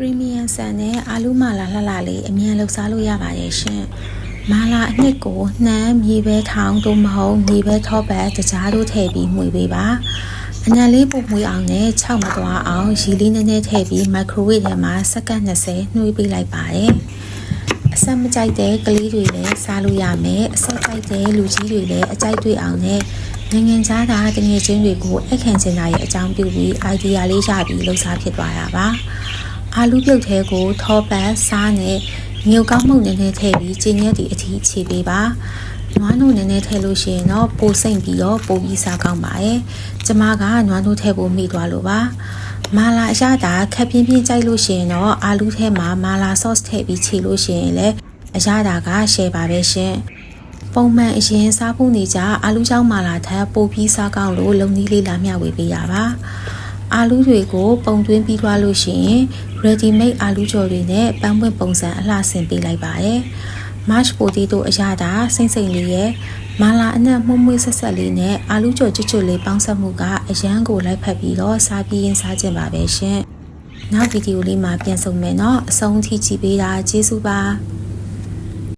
Premium ဆန်နဲ့အာလူးမာလာလှလှလေးအမြန်လောက်စားလို့ရပါရဲ့ရှင်။မာလာအနှစ်ကိုနှမ်းမြေပဲထောင်တို့မဟုတ်မြေပဲထောပတ်တကြားတို့ထည့်ပြီးမှုေပေးပါ။အနံလေးပုံမှုအောင်နဲ့၆မသွားအောင်ရေလေးနည်းနည်းထည့်ပြီး microwave ထဲမှာစက္ကန့်20နှွေးပေးလိုက်ပါတယ်။အဆက်မကြိုက်တဲ့ကလေးတွေလည်းစားလို့ရမယ်။အဆက်ကြိုက်တဲ့လူကြီးတွေလည်းအကြိုက်တွေ့အောင်နဲ့နိုင်ငံခြားသားတငယ်ချင်းတွေကိုအခန့်ချင်တာရဲ့အကြောင်းပြုပြီး idea လေးရပြီးလှုပ်ရှားဖြစ်သွားတာပါ။အာလူးပြုတ်ထဲကိုထောပတ်စားနဲ့ငြုပ်ကောင်းမှုနည်းနည်းထည့်ပြီးကျင်းရက်ဒီအထိခြေပေးပါနွားနို့နည်းနည်းထည့်လို့ရှိရင်တော့ပိုစိမ့်ပြီးတော့ပိုပြီးစားကောင်းပါရဲ့ကျမကနွားနို့ထည့်ဖို့မိသွားလို့ပါမာလာအရတာခက်ပြင်းပြင်းကြိုက်လို့ရှိရင်တော့အာလူးထဲမှာမာလာ sauce ထည့်ပြီးခြေလို့ရှိရင်လည်းအရတာက share ပါပဲရှင်ပုံမှန်အရင်စားဖို့နေကြအာလူးချောင်းမာလာထက်ပိုပြီးစားကောင်းလို့လုံနည်းလေးလာမျှဝေပေးရပါအာလူးတွေကိုပုံသွင်းပြီးသွားလို့ရှိရင် ready made အာလူးကြော်တွေနဲ့ပန်းပွင့်ပုံစံအလှဆင်ပေးလိုက်ပါတယ်။ mash potato အရသာစိမ့်စိမ့်လေးရဲ့မာလာအနက်မှုန့်မွေးဆက်ဆက်လေးနဲ့အာလူးကြော်ကျွတ်ကျွတ်လေးပေါင်းစပ်မှုကအရန်ကိုလိုက်ဖက်ပြီးတော့စားပြီးရင်စားကြပါပဲရှင်။နောက်ဗီဒီယိုလေးမှာပြန်ဆုံမယ်နော်။အဆုံးထိကြည့်ပေးတာကျေးဇူးပါ။